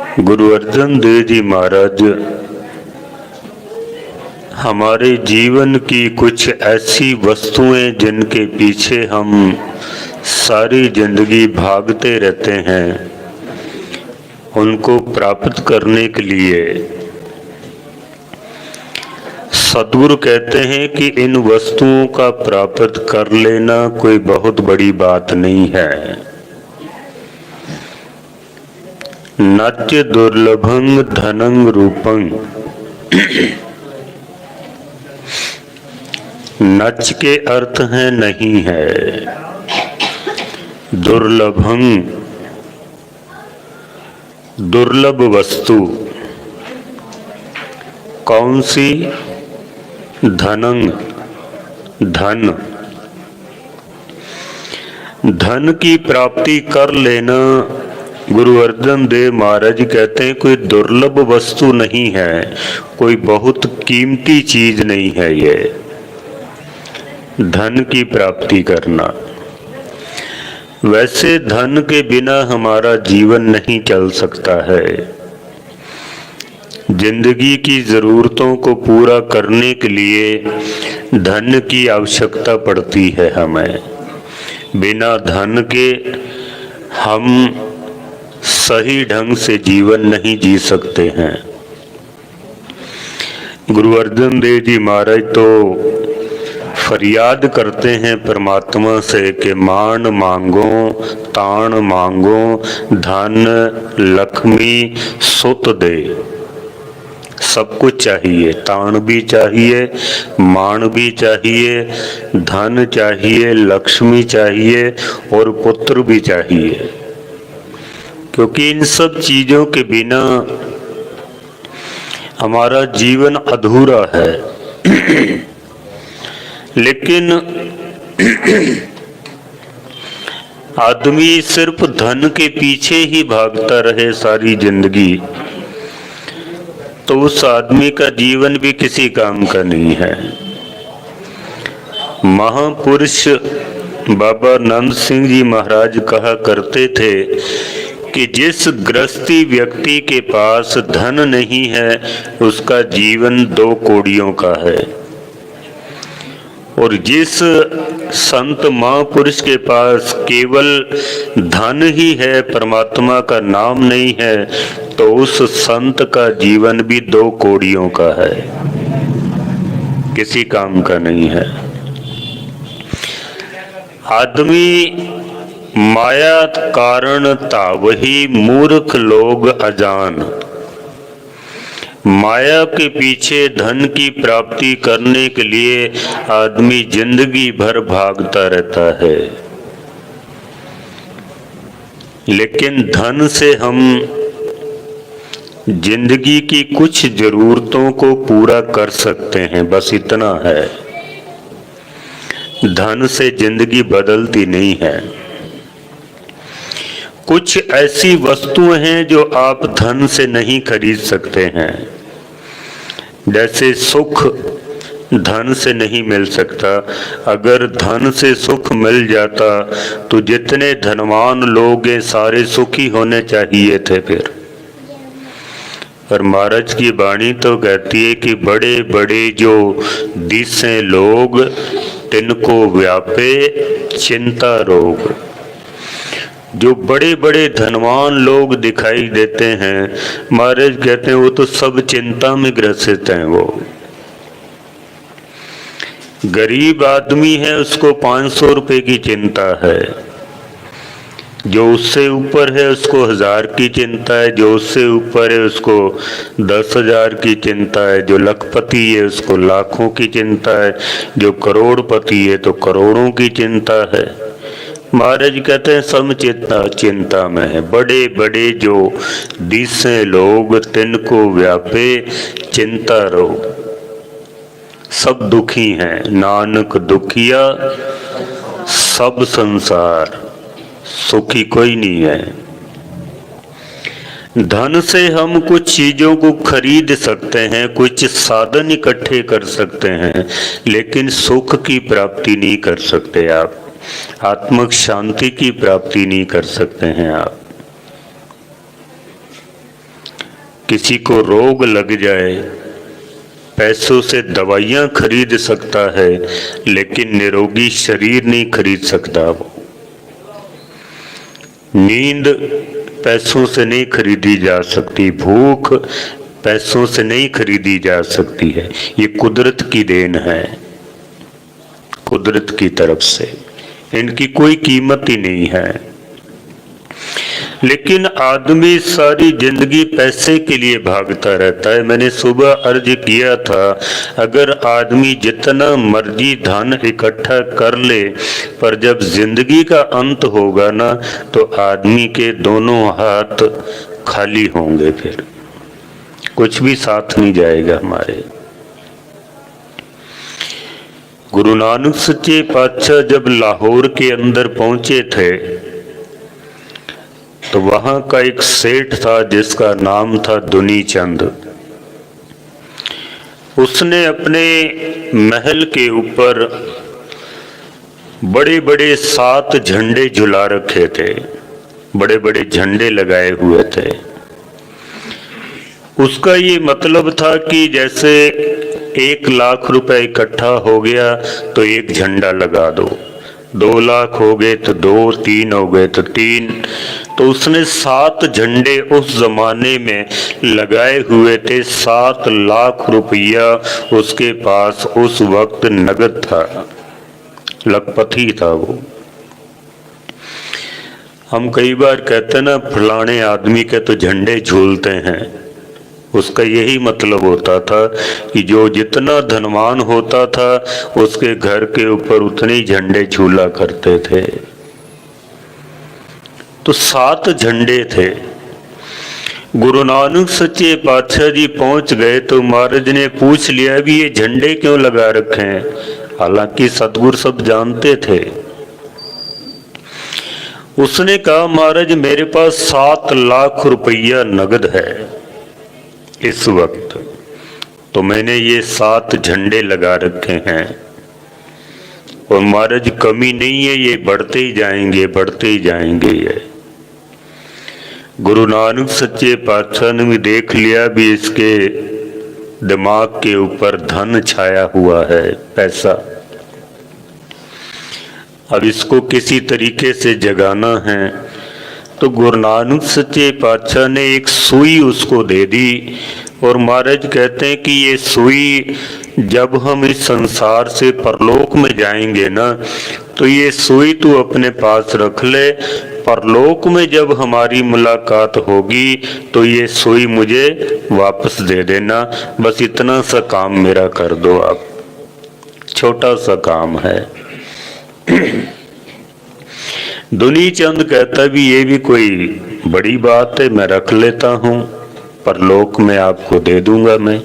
गुरु अर्जन देव जी महाराज हमारे जीवन की कुछ ऐसी वस्तुएं जिनके पीछे हम सारी जिंदगी भागते रहते हैं, उनको प्राप्त करने के लिए सद्गुरु कहते हैं कि इन वस्तुओं का प्राप्त कर लेना कोई बहुत बड़ी बात नहीं है। नाट्य दुर्लभं धनं रूपं। नच के अर्थ है नहीं है, दुर्लभं दुर्लभ वस्तु कौन सी? धनं धन। धन की प्राप्ति कर लेना गुरु अर्जन देव महाराज कहते हैं कोई दुर्लभ वस्तु नहीं है, कोई बहुत कीमती चीज नहीं है। ये धन की प्राप्ति करना। वैसे धन के बिना हमारा जीवन नहीं चल सकता है। जिंदगी की जरूरतों को पूरा करने के लिए धन की आवश्यकता पड़ती है हमें। बिना धन के हम सही ढंग से जीवन नहीं जी सकते हैं। गुरु अर्जन देव जी महाराज तो फरियाद करते हैं परमात्मा से कि मान मांगो, तान मांगो, धन लक्ष्मी सुत दे। सब कुछ चाहिए, तान भी चाहिए, मान भी चाहिए, धन चाहिए, लक्ष्मी चाहिए और पुत्र भी चाहिए, क्योंकि इन सब चीजों के बिना हमारा जीवन अधूरा है। लेकिन आदमी सिर्फ धन के पीछे ही भागता रहे सारी जिंदगी, तो उस आदमी का जीवन भी किसी काम का नहीं है। महापुरुष बाबा नंद सिंह जी महाराज कहा करते थे कि जिस गृहस्थी व्यक्ति के पास धन नहीं है उसका जीवन 2 कौड़ियों का है, और जिस संत महापुरुष के पास केवल धन ही है, परमात्मा का नाम नहीं है, तो उस संत का जीवन भी 2 कौड़ियों का है, किसी काम का नहीं है। आदमी माया कारण था वही मूर्ख लोग अजान। माया के पीछे धन की प्राप्ति करने के लिए आदमी जिंदगी भर भागता रहता है, लेकिन धन से हम जिंदगी की कुछ जरूरतों को पूरा कर सकते हैं, बस इतना है। धन से जिंदगी बदलती नहीं है। कुछ ऐसी वस्तुएं हैं जो आप धन से नहीं खरीद सकते हैं, जैसे सुख धन से नहीं मिल सकता। अगर धन से सुख मिल जाता तो जितने धनवान लोग हैं सारे सुखी होने चाहिए थे फिर। पर महाराज की वाणी तो कहती है कि बड़े बड़े जो दिसे लोग तिनको व्यापे चिंता रोग। जो बड़े बड़े धनवान लोग दिखाई देते हैं, महाराज कहते हैं वो तो सब चिंता में ग्रसित हैं। वो गरीब आदमी है उसको 500 रुपए की चिंता है, जो उससे ऊपर है उसको 1000 की चिंता है, जो उससे ऊपर है उसको 10,000 की चिंता है, जो लखपति है उसको लाखों की चिंता है, जो करोड़पति है तो करोड़ों की चिंता है। महाराज कहते हैं सब चिंता में है। बड़े बड़े जो दिसे लोग तिनको व्यापे चिंता रोग। सब दुखी हैं, नानक दुखिया सब संसार, सुखी कोई नहीं है। धन से हम कुछ चीजों को खरीद सकते हैं, कुछ साधन इकट्ठे कर सकते हैं, लेकिन सुख की प्राप्ति नहीं कर सकते आप, आत्मिक शांति की प्राप्ति नहीं कर सकते हैं आप। किसी को रोग लग जाए, पैसों से दवाइयाँ खरीद सकता है, लेकिन निरोगी शरीर नहीं खरीद सकता। वो नींद पैसों से नहीं खरीदी जा सकती, भूख पैसों से नहीं खरीदी जा सकती है। ये कुदरत की देन है, कुदरत की तरफ से, इनकी कोई कीमत ही नहीं है। लेकिन आदमी सारी जिंदगी पैसे के लिए भागता रहता है। मैंने सुबह अर्ज किया था, अगर आदमी जितना मर्जी धन इकट्ठा कर ले, पर जब जिंदगी का अंत होगा ना, तो आदमी के दोनों हाथ खाली होंगे, फिर कुछ भी साथ नहीं जाएगा हमारे। गुरु नानक सच्चे पातशाह जब लाहौर के अंदर पहुंचे थे, तो वहां का एक सेठ था जिसका नाम था दुनी चंद। उसने अपने महल के ऊपर बड़े बड़े 7 झंडे झुला रखे थे, बड़े बड़े झंडे लगाए हुए थे। उसका ये मतलब था कि जैसे 1 लाख रुपए इकट्ठा हो गया तो एक झंडा लगा दो, 2 लाख हो गए तो 2, 3 हो गए तो 3। तो उसने 7 झंडे उस जमाने में लगाए हुए थे। 7 लाख रुपया उसके पास उस वक्त नगद था, लखपति था वो। हम कई बार कहते हैं ना, फलाने आदमी के तो झंडे झूलते हैं, उसका यही मतलब होता था कि जो जितना धनवान होता था उसके घर के ऊपर उतने ही झंडे झूला करते थे। तो 7 झंडे थे। गुरु नानक सच्चे पातशाह जी पहुंच गए तो महाराज ने पूछ लिया भी ये झंडे क्यों लगा रखे हैं। हालांकि सतगुरु सब जानते थे। उसने कहा महाराज मेरे पास 7 लाख रुपया नगद है इस वक्त, तो मैंने ये 7 झंडे लगा रखे हैं। और महाराज कमी नहीं है, ये बढ़ते ही जाएंगे, बढ़ते ही जाएंगे। ये गुरु नानक सच्चे पातशाह ने भी देख लिया भी इसके दिमाग के ऊपर धन छाया हुआ है, पैसा। अब इसको किसी तरीके से जगाना है, तो गुरु नानक सच्चे पातशाह ने एक सुई उसको दे दी। और महाराज कहते हैं कि ये सुई जब हम इस संसार से परलोक में जाएंगे ना, तो ये सुई तू अपने पास रख ले, परलोक में जब हमारी मुलाकात होगी तो ये सुई मुझे वापस दे देना। बस इतना सा काम मेरा कर दो आप, छोटा सा काम है। दुनी चंद कहता भी ये भी कोई बड़ी बात है, मैं रख लेता हूं, परलोक में आपको दे दूंगा मैं।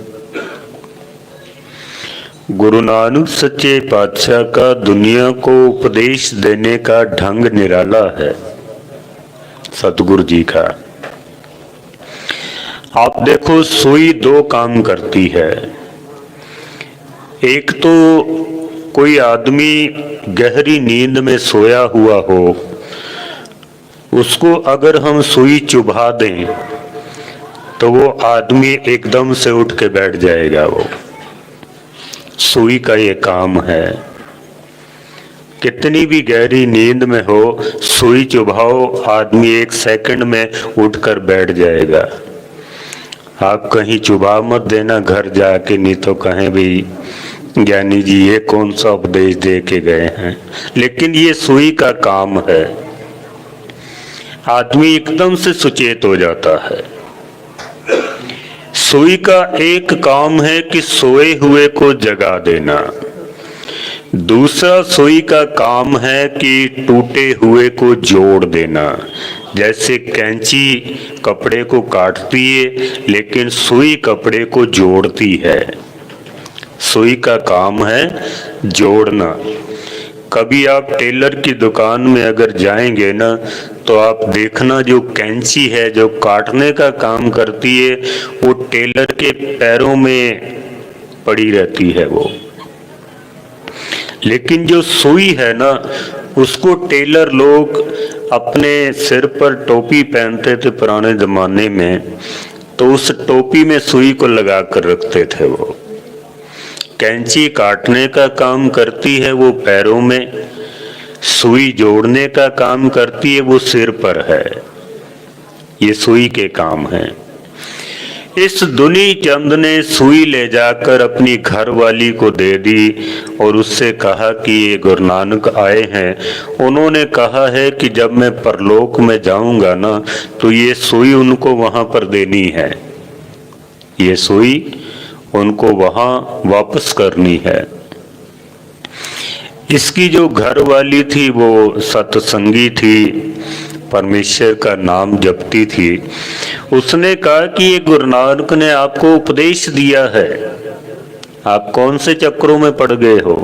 गुरु नानक सच्चे पातशाह का दुनिया को उपदेश देने का ढंग निराला है, सतगुरु जी का। आप देखो सुई 2 काम करती है। एक तो कोई आदमी गहरी नींद में सोया हुआ हो, उसको अगर हम सुई चुभा दें तो वो आदमी एकदम से उठ के बैठ जाएगा। वो सुई का ये काम है। कितनी भी गहरी नींद में हो, सुई चुभाओ, आदमी 1 सेकंड में उठकर बैठ जाएगा। आप कहीं चुभा मत देना घर जाके, नहीं तो कहें भी ज्ञानी जी ये कौन सा उपदेश दे के गए हैं। लेकिन ये सुई का काम है, आदमी एकदम से सुचेत हो जाता है। सुई का एक काम है कि सोए हुए को जगा देना। दूसरा सुई का काम है कि टूटे हुए को जोड़ देना। जैसे कैंची कपड़े को काटती है, लेकिन सुई कपड़े को जोड़ती है। सुई का काम है जोड़ना। कभी आप टेलर की दुकान में अगर जाएंगे ना, तो आप देखना जो कैंची है जो काटने का काम करती है, वो टेलर के पैरों में पड़ी रहती है वो। लेकिन जो सुई है ना, उसको टेलर लोग अपने सिर पर टोपी पहनते थे पुराने जमाने में, तो उस टोपी में सुई को लगा कर रखते थे। वो कैंची काटने का काम करती है वो पैरों में, सुई जोड़ने का काम करती है वो सिर पर है। ये सुई के काम है। इस दुनी चंद ने सुई ले जाकर अपनी घरवाली को दे दी और उससे कहा कि ये गुरु नानक आए हैं, उन्होंने कहा है कि जब मैं परलोक में जाऊंगा ना तो ये सुई उनको वहां पर देनी है, ये सुई उनको वहां वापस करनी है। इसकी जो घरवाली थी वो सत्संगी थी, परमेश्वर का नाम जपती थी। उसने कहा कि ये गुरु नानक ने आपको उपदेश दिया है, आप कौन से चक्रों में पड़ गए हो।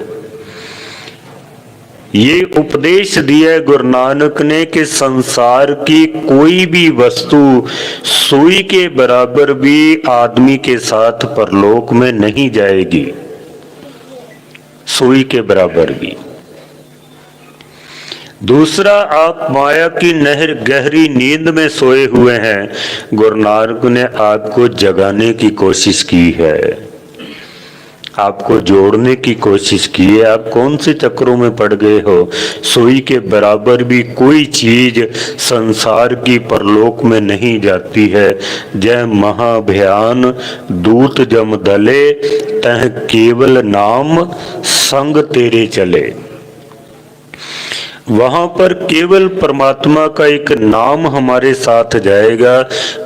ये उपदेश दिया गुरु नानक ने कि संसार की कोई भी वस्तु सुई के बराबर भी आदमी के साथ परलोक में नहीं जाएगी, सुई के बराबर भी। दूसरा, आप माया की नहर गहरी नींद में सोए हुए हैं, गुरु नानक ने आपको जगाने की कोशिश की है, आपको जोड़ने की कोशिश की है। आप कौन से चक्रों में पड़ गए हो। सुई के बराबर भी कोई चीज संसार की परलोक में नहीं जाती है। जय महाभयान दूत जम दले, तह केवल नाम संग तेरे चले। वहां पर केवल परमात्मा का एक नाम हमारे साथ जाएगा,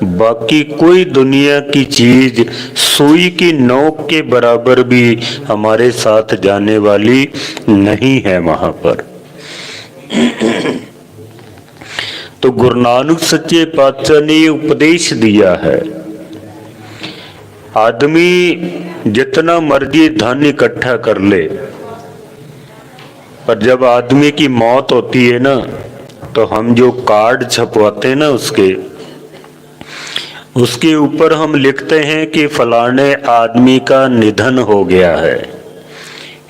बाकी कोई दुनिया की चीज सुई की नोक के बराबर भी हमारे साथ जाने वाली नहीं है वहां पर। तो गुरु नानक सच्चे पातशाह ने ये उपदेश दिया है। आदमी जितना मर्जी धन इकट्ठा कर ले, पर जब आदमी की मौत होती है ना तो हम जो कार्ड छपवाते हैं ना उसके ऊपर हम लिखते हैं कि फलाने आदमी का निधन हो गया है।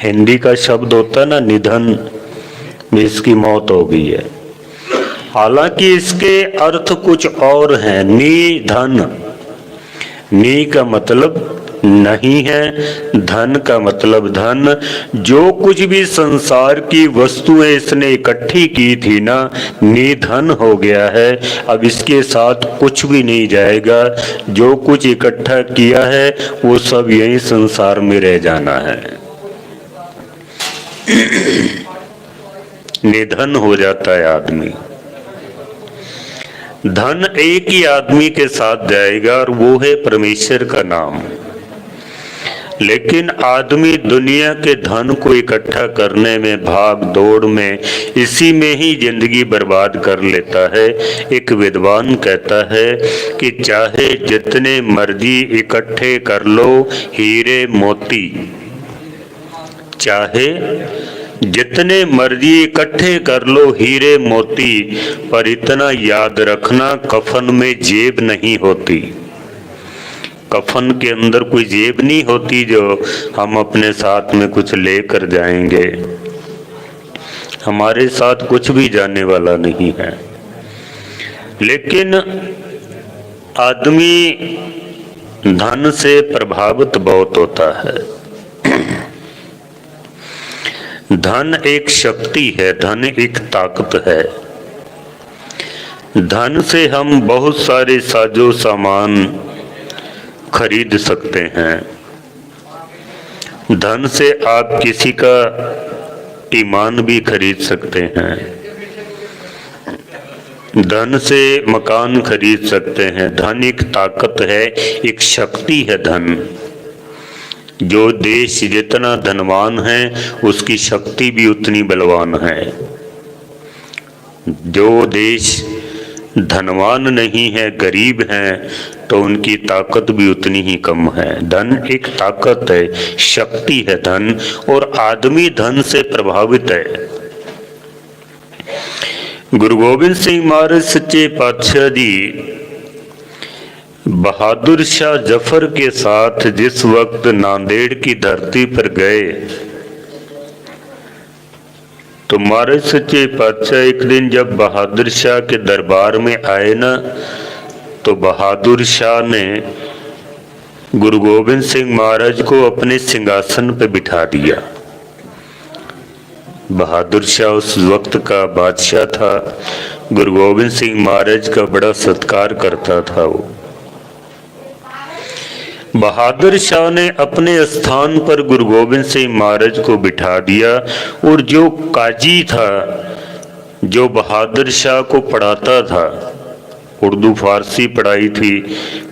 हिंदी का शब्द होता है ना निधन, में इसकी मौत हो गई है। हालांकि इसके अर्थ कुछ और हैं। निधन, नी का मतलब नहीं है, धन का मतलब धन। जो कुछ भी संसार की वस्तुएं इसने इकट्ठी की थी ना, निधन हो गया है। अब इसके साथ कुछ भी नहीं जाएगा। जो कुछ इकट्ठा किया है वो सब यही संसार में रह जाना है। निधन हो जाता है आदमी। धन एक ही आदमी के साथ जाएगा और वो है परमेश्वर का नाम। लेकिन आदमी दुनिया के धन को इकट्ठा करने में, भाग दौड़ में, इसी में ही जिंदगी बर्बाद कर लेता है। एक विद्वान कहता है कि चाहे जितने मर्जी इकट्ठे कर लो हीरे मोती, चाहे जितने मर्जी इकट्ठे कर लो हीरे मोती, पर इतना याद रखना कफन में जेब नहीं होती। कफन के अंदर कोई जेब नहीं होती जो हम अपने साथ में कुछ लेकर जाएंगे। हमारे साथ कुछ भी जाने वाला नहीं है। लेकिन आदमी धन से प्रभावित बहुत होता है। धन एक शक्ति है, धन एक ताकत है। धन से हम बहुत सारे साजो सामान खरीद सकते हैं। धन से आप किसी का ईमान भी खरीद सकते हैं। धन से मकान खरीद सकते हैं। धन एक ताकत है, एक शक्ति है धन। जो देश जितना धनवान है उसकी शक्ति भी उतनी बलवान है। जो देश धनवान नहीं है, गरीब हैं, तो उनकी ताकत भी उतनी ही कम है। धन एक ताकत है, शक्ति है धन, और आदमी धन से प्रभावित है। गुरु गोविंद सिंह महाराज सच्चे पातशाह जी बहादुर शाह जफर के साथ जिस वक्त नांदेड़ की धरती पर गए, तो महाराज सच्चे पातशाह एक दिन जब बहादुर शाह के दरबार में आए ना, तो बहादुर शाह ने गुरु गोबिंद सिंह महाराज को अपने सिंहासन पर बिठा दिया। बहादुर शाह उस वक्त का बादशाह था, गुरु गोबिंद सिंह महाराज का बड़ा सत्कार करता था। वो बहादुर शाह ने अपने स्थान पर गुरु गोबिंद सिंह महाराज को बिठा दिया, और जो काजी था, जो बहादुर शाह को पढ़ाता था, उर्दू फारसी पढ़ाई थी,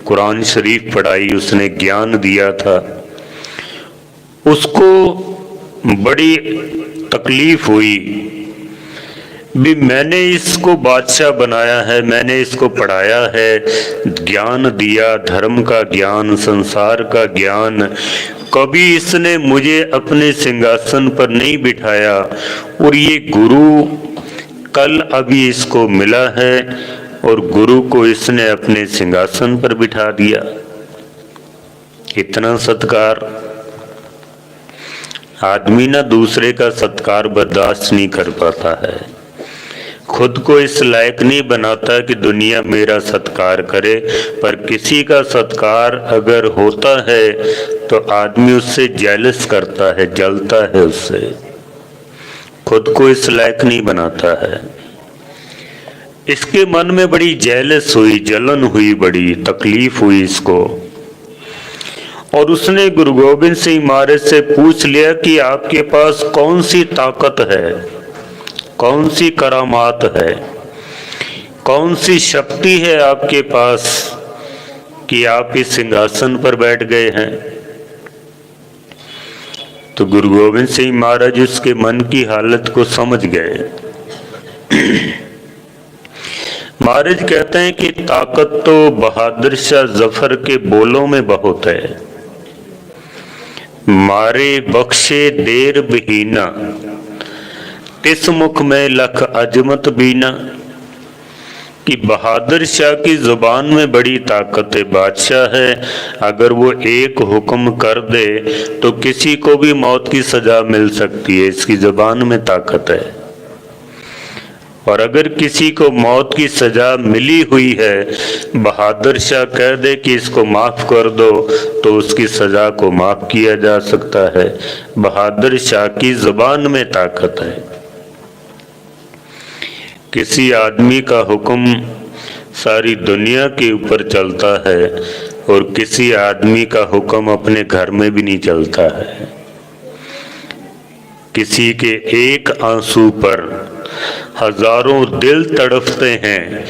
कुरान शरीफ पढ़ाई, उसने ज्ञान दिया था, उसको बड़ी तकलीफ हुई भी मैंने इसको बादशाह बनाया है, मैंने इसको पढ़ाया है, ज्ञान दिया, धर्म का ज्ञान, संसार का ज्ञान, कभी इसने मुझे अपने सिंहासन पर नहीं बिठाया, और ये गुरु कल अभी इसको मिला है और गुरु को इसने अपने सिंहासन पर बिठा दिया। इतना सत्कार आदमी ना दूसरे का सत्कार बर्दाश्त नहीं कर पाता है, खुद को इस लायक नहीं बनाता कि दुनिया मेरा सत्कार करे, पर किसी का सत्कार अगर होता है तो आदमी उससे जेलस करता है, जलता है उससे, खुद को इस लायक नहीं बनाता है। इसके मन में बड़ी जेलस हुई, जलन हुई, बड़ी तकलीफ हुई इसको, और उसने गुरु गोबिंद सिंह महाराज से पूछ लिया कि आपके पास कौन सी ताकत है, कौन सी करामात है, कौन सी शक्ति है आपके पास कि आप इस सिंहासन पर बैठ गए हैं। तो गुरु गोबिंद सिंह महाराज उसके मन की हालत को समझ गए। महाराज कहते हैं कि ताकत तो बहादुर शाह जफर के बोलों में बहुत है। मारे बख्शे देर बहीना, तिस मुख में लख अजमत बीना, कि बहादुर शाह की जुबान में बड़ी ताकत है, बादशाह है, अगर वो एक हुक्म कर दे तो किसी को भी मौत की सजा मिल सकती है, इसकी जुबान में ताकत है। और अगर किसी को मौत की सजा मिली हुई है, बहादुर शाह कह दे कि इसको माफ कर दो तो उसकी सजा को माफ किया जा सकता है। बहादुर शाह की जुबान में ताकत है। किसी आदमी का हुक्म सारी दुनिया के ऊपर चलता है और किसी आदमी का हुक्म अपने घर में भी नहीं चलता है। किसी के एक आंसू पर हजारों दिल तड़पते हैं,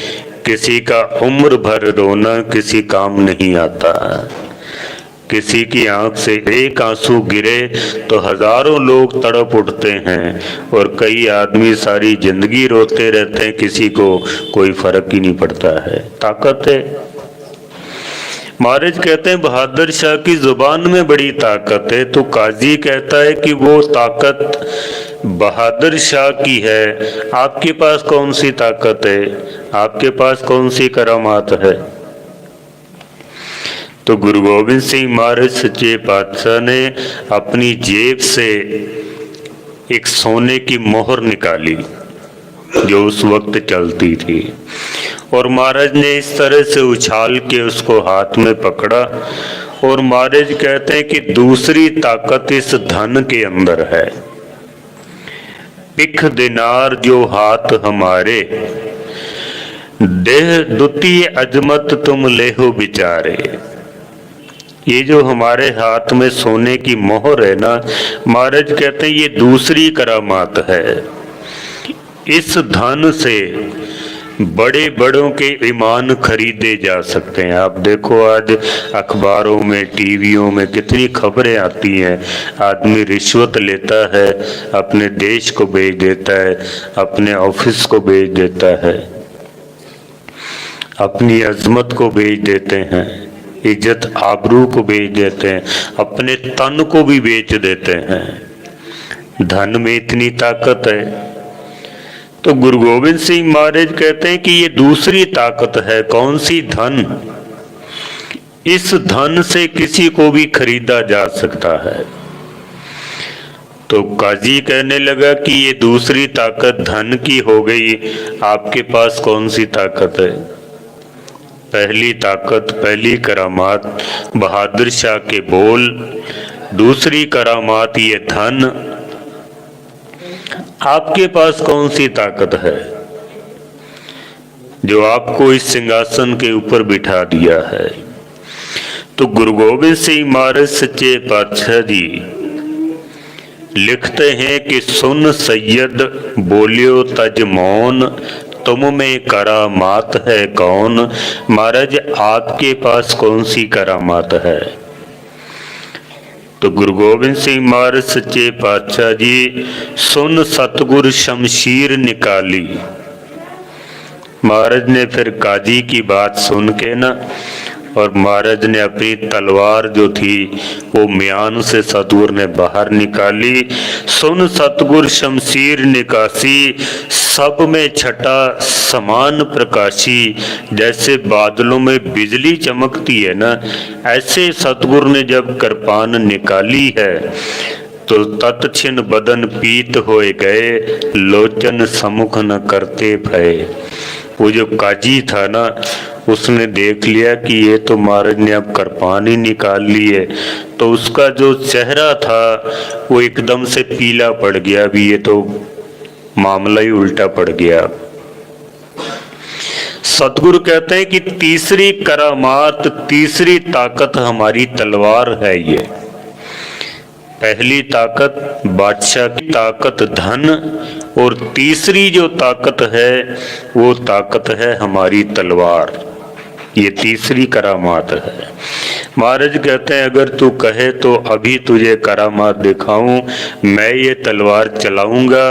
किसी का उम्र भर रोना किसी काम नहीं आता। किसी की आंख से एक आंसू गिरे तो हजारों लोग तड़प उठते हैं, और कई आदमी सारी जिंदगी रोते रहते हैं, किसी को कोई फर्क ही नहीं पड़ता है। ताकत है। महाराज कहते हैं बहादुर शाह की जुबान में बड़ी ताकत है। तो काजी कहता है कि वो ताकत बहादुर शाह की है, आपके पास कौन सी ताकत है, आपके पास कौन सी करामात है। तो गुरु गोबिंद सिंह महाराज सच्चे पातशाह ने अपनी जेब से एक सोने की मोहर निकाली जो उस वक्त चलती थी, और महाराज ने इस तरह से उछाल के उसको हाथ में पकड़ा। और महाराज कहते हैं कि दूसरी ताकत इस धन के अंदर है। पिख दिनार जो हाथ हमारे, देह दुती अजमत तुम लेहो बिचारे। ये जो हमारे हाथ में सोने की मोहर है ना, महाराज कहते हैं ये दूसरी करामात है। इस धन से बड़े बड़ों के ईमान खरीदे जा सकते हैं। आप देखो आज अखबारों में, टीवियों में कितनी खबरें आती हैं। आदमी रिश्वत लेता है, अपने देश को बेच देता है, अपने ऑफिस को बेच देता है, अपनी अजमत को बेच देते हैं, इज्जत आबरू को बेच देते हैं, अपने तन को भी बेच देते हैं। धन में इतनी ताकत है। तो गुरु गोबिंद सिंह महाराज कहते हैं कि ये दूसरी ताकत है। कौन सी? धन। इस धन से किसी को भी खरीदा जा सकता है। तो काजी कहने लगा कि ये दूसरी ताकत धन की हो गई, आपके पास कौन सी ताकत है? पहली ताकत, पहली करामात बहादुर शाह के बोल, दूसरी करामात ये धन। आपके पास कौन सी ताकत है जो आपको इस सिंहासन के ऊपर बिठा दिया है? तो गुरु गोबिंद सिंह महाराज सच्चे पातशाह जी लिखते हैं कि सुन सैयद बोलियो तज मौन, तुम में करामात है कौन। महाराज आपके पास कौन सी करामात है? तो गुरु गोबिंद सिंह महाराज सच्चे पातशाह जी सुन सतगुर शमशीर निकाली। महाराज ने फिर काजी की बात सुन के ना, और महाराज ने अपनी तलवार जो थी वो म्यान से सतगुर ने बाहर निकाली। सुन सतगुर शमशीर निकासी, सब में छटा समान प्रकाशी। जैसे बादलों में बिजली चमकती है ना, ऐसे सतगुर ने जब कृपान निकाली है तो तत्क्षण बदन पीत होए गए, लोचन सम्मुख न करते भय। वो जो काजी था ना, उसने देख लिया कि ये तो महाराज ने अब कृपान ही निकाल ली है, तो उसका जो चेहरा था वो एकदम से पीला पड़ गया। अभी ये तो मामला ही उल्टा पड़ गया। सतगुरु कहते हैं कि तीसरी करामात, तीसरी ताकत हमारी तलवार है। ये पहली ताकत बादशाह की ताकत धन, और तीसरी जो ताकत है वो ताकत है हमारी तलवार। ये तीसरी करामात है। महाराज कहते हैं अगर तू कहे तो अभी तुझे करामात दिखाऊं, मैं ये तलवार चलाऊंगा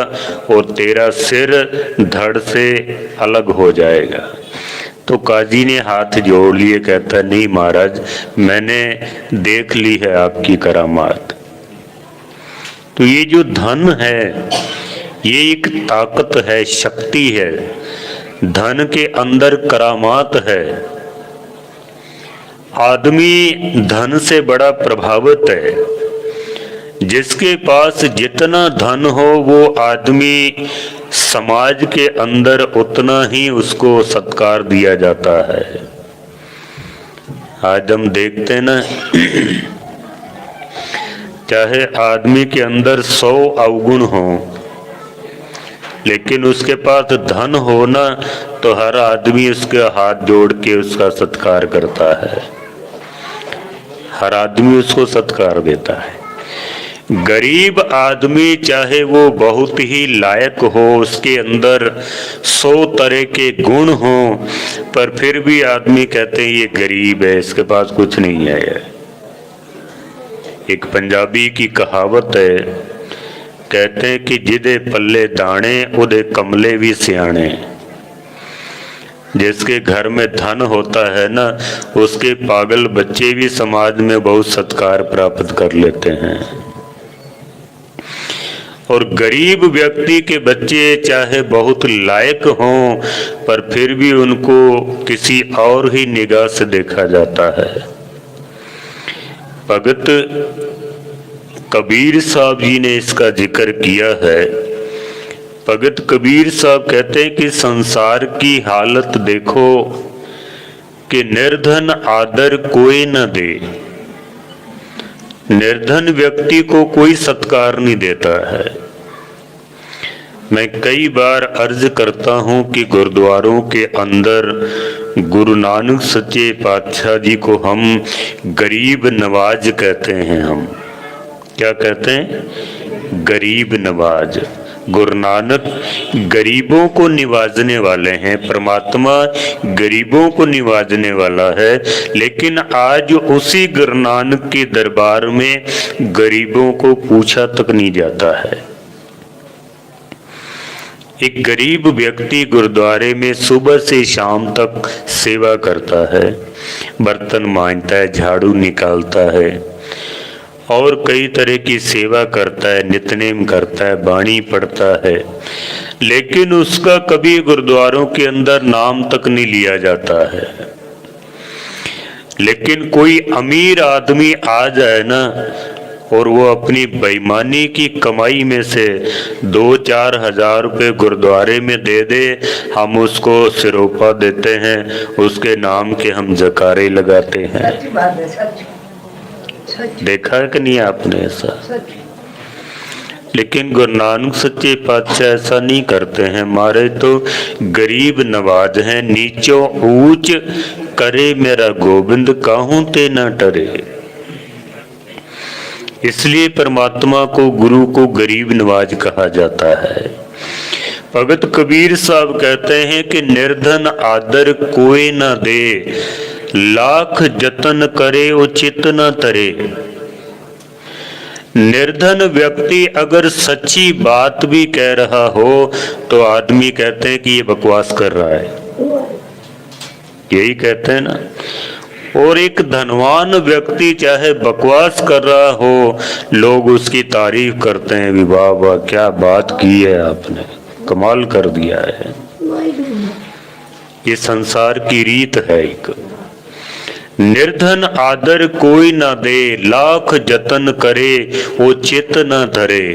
और तेरा सिर धड़ से अलग हो जाएगा। तो काजी ने हाथ जोड़ लिए, कहता नहीं महाराज मैंने देख ली है आपकी करामात। तो ये जो धन है ये एक ताकत है, शक्ति है। धन के अंदर करामात है। आदमी धन से बड़ा प्रभावित है। जिसके पास जितना धन हो वो आदमी समाज के अंदर उतना ही उसको सत्कार दिया जाता है। आज हम देखते हैं ना, चाहे आदमी के अंदर 100 अवगुण हो, लेकिन उसके पास धन हो ना, तो हर आदमी उसके हाथ जोड़ के उसका सत्कार करता है। हर आदमी उसको सत्कार देता है। गरीब आदमी चाहे वो बहुत ही लायक हो, उसके अंदर 100 तरह के गुण हो, पर फिर भी आदमी कहते हैं ये गरीब है, इसके पास कुछ नहीं है। एक पंजाबी की कहावत है, कहते हैं कि जिदे पल्ले दाने उदे कमले भी सियाने। जिसके घर में धन होता है ना, उसके पागल बच्चे भी समाज में बहुत सत्कार प्राप्त कर लेते हैं। और गरीब व्यक्ति के बच्चे चाहे बहुत लायक हों, पर फिर भी उनको किसी और ही निगाह से देखा जाता है। भगत कबीर साहब जी ने इसका जिक्र किया है। भगत कबीर साहब कहते हैं कि संसार की हालत देखो कि निर्धन आदर कोई न दे। निर्धन व्यक्ति को कोई सत्कार नहीं देता है। मैं कई बार अर्ज करता हूं कि गुरुद्वारों के अंदर गुरु नानक सच्चे पातशाह जी को हम गरीब नवाज कहते हैं। हम क्या कहते हैं? गरीब नवाज। गुरु नानक गरीबों को निवाजने वाले हैं, परमात्मा गरीबों को निवाजने वाला है। लेकिन आज उसी गुरु नानक के दरबार में गरीबों को पूछा तक नहीं जाता है। एक गरीब व्यक्ति गुरुद्वारे में सुबह से शाम तक सेवा करता है, बर्तन मांजता है, झाड़ू निकालता है और कई तरह की सेवा करता है, नित्यनेम करता है, बाणी पढ़ता है, लेकिन उसका कभी गुरुद्वारों के अंदर नाम तक नहीं लिया जाता है। लेकिन कोई अमीर आदमी आ जाए ना, और वो अपनी बेईमानी की कमाई में से 2-4 हज़ार रुपये गुरुद्वारे में दे दे, हम उसको सिरोपा देते हैं, उसके नाम के हम जकारे लगाते हैं। देखा है कि नहीं आपने ऐसा? लेकिन गुरु नानक सच्चे पातशाह ऐसा नहीं करते हैं। हमारे तो गरीब नवाज हैं, नीचों ऊंच करे मेरा गोविंद, काहू ते न टरे। इसलिए परमात्मा को, गुरु को गरीब नवाज कहा जाता है। भगत कबीर साहब कहते हैं कि निर्धन आदर कोई न दे, लाख जतन करे वो चित न तरे। निर्धन व्यक्ति अगर सच्ची बात भी कह रहा हो तो आदमी कहते हैं कि ये बकवास कर रहा है, यही कहते हैं ना। और एक धनवान व्यक्ति चाहे बकवास कर रहा हो, लोग उसकी तारीफ करते हैं, वाह वाह क्या बात की है आपने, कमाल कर दिया है। ये संसार की रीत है। एक निर्धन आदर कोई ना दे, लाख जतन करे वो चित न धरे।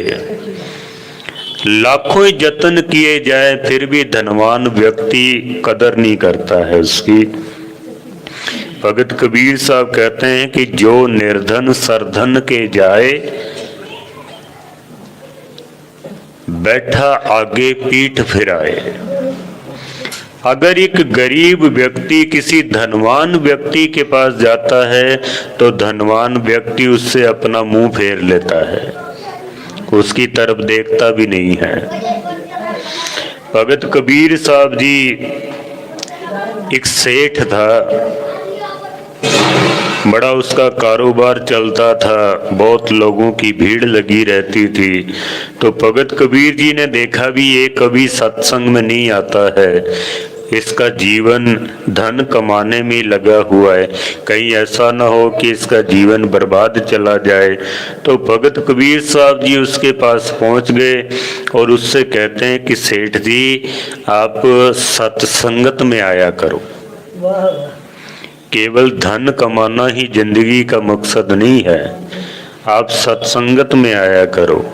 लाखों जतन किए जाए फिर भी धनवान व्यक्ति कदर नहीं करता है उसकी। भगत कबीर साहब कहते हैं कि जो निर्धन सरधन के जाए, बैठा आगे पीठ फिराए। अगर एक गरीब व्यक्ति किसी धनवान व्यक्ति के पास जाता है तो धनवान व्यक्ति उससे अपना मुंह फेर लेता है, उसकी तरफ देखता भी नहीं है। भगत कबीर साहब जी, एक सेठ था, बड़ा उसका कारोबार चलता था, बहुत लोगों की भीड़ लगी रहती थी। तो भगत कबीर जी ने देखा भी ये कभी सत्संग में नहीं आता है, इसका जीवन धन कमाने में लगा हुआ है, कहीं ऐसा ना हो कि इसका जीवन बर्बाद चला जाए। तो भगत कबीर साहब जी उसके पास पहुंच गए और उससे कहते हैं कि सेठ जी आप सत्संगत में आया करो, केवल धन कमाना ही जिंदगी का मकसद नहीं है, आप सत्संगत में आया करो।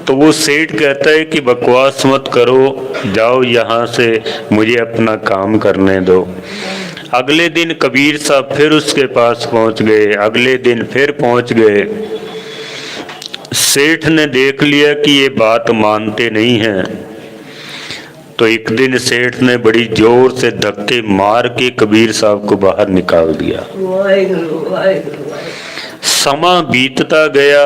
तो वो सेठ कहता है कि बकवास मत करो, जाओ यहाँ से, मुझे अपना काम करने दो। अगले दिन कबीर साहब फिर उसके पास पहुँच गए, अगले दिन फिर पहुँच गए। सेठ ने देख लिया कि ये बात मानते नहीं हैं, तो एक दिन सेठ ने बड़ी जोर से धक्के मार के कबीर साहब को बाहर निकाल दिया। समा बीतता गया।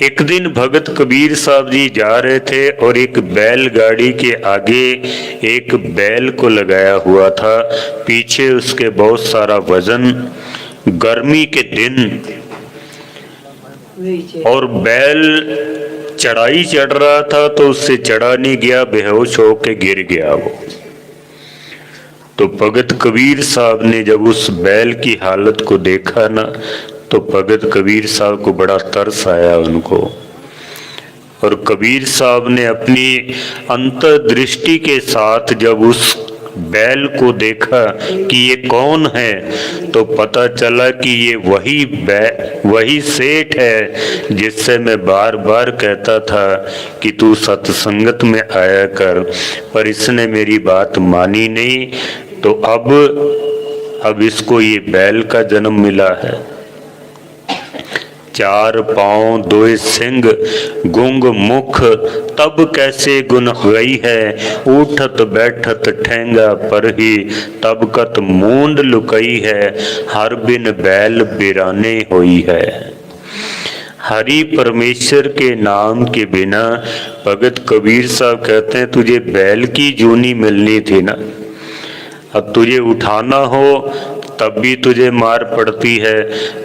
एक दिन भगत कबीर साहब जी जा रहे थे और एक बैलगाड़ी के आगे एक बैल को लगाया हुआ था, पीछे उसके बहुत सारा वजन, गर्मी के दिन, और बैल चढ़ाई चढ़ रहा था तो उससे चढ़ा नहीं गया, बेहोश होके गिर गया वो। तो भगत कबीर साहब ने जब उस बैल की हालत को देखा ना, तो भगत कबीर साहब को बड़ा तरस आया उनको। और कबीर साहब ने अपनी अंतर्दृष्टि के साथ जब उस बैल को देखा कि ये कौन है, तो पता चला कि ये वही सेठ है जिससे मैं बार बार कहता था कि तू सत्संगत में आया कर, पर इसने मेरी बात मानी नहीं, तो अब इसको ये बैल का जन्म मिला है। 4 पाँव 2 सिंग गुंग मुख, तब कैसे गुन गई है, उठत बैठत ठेंगा पर ही, तब कत मूंड लुकई है, हर बिन बैल बिराने हुई है। हरि परमेश्वर के नाम के बिना, भगत कबीर साहब कहते हैं, तुझे बैल की जूनी मिलनी थी ना। अब तुझे उठाना हो तब भी तुझे मार पड़ती है,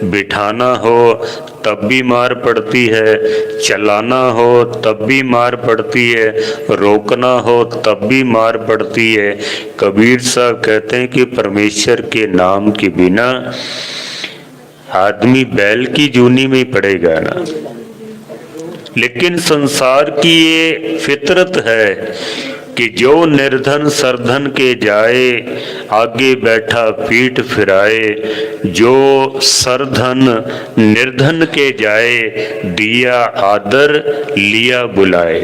बिठाना हो तब भी मार पड़ती है, चलाना हो तब भी मार पड़ती है, रोकना हो तब भी मार पड़ती है। कबीर साहब कहते हैं कि परमेश्वर के नाम के बिना आदमी बैल की जूनी में ही पड़ेगा ना। लेकिन संसार की ये फितरत है कि जो निर्धन सरधन के जाए, आगे बैठा पीठ फिराए। जो सरधन निर्धन के जाए, दिया आदर लिया बुलाए।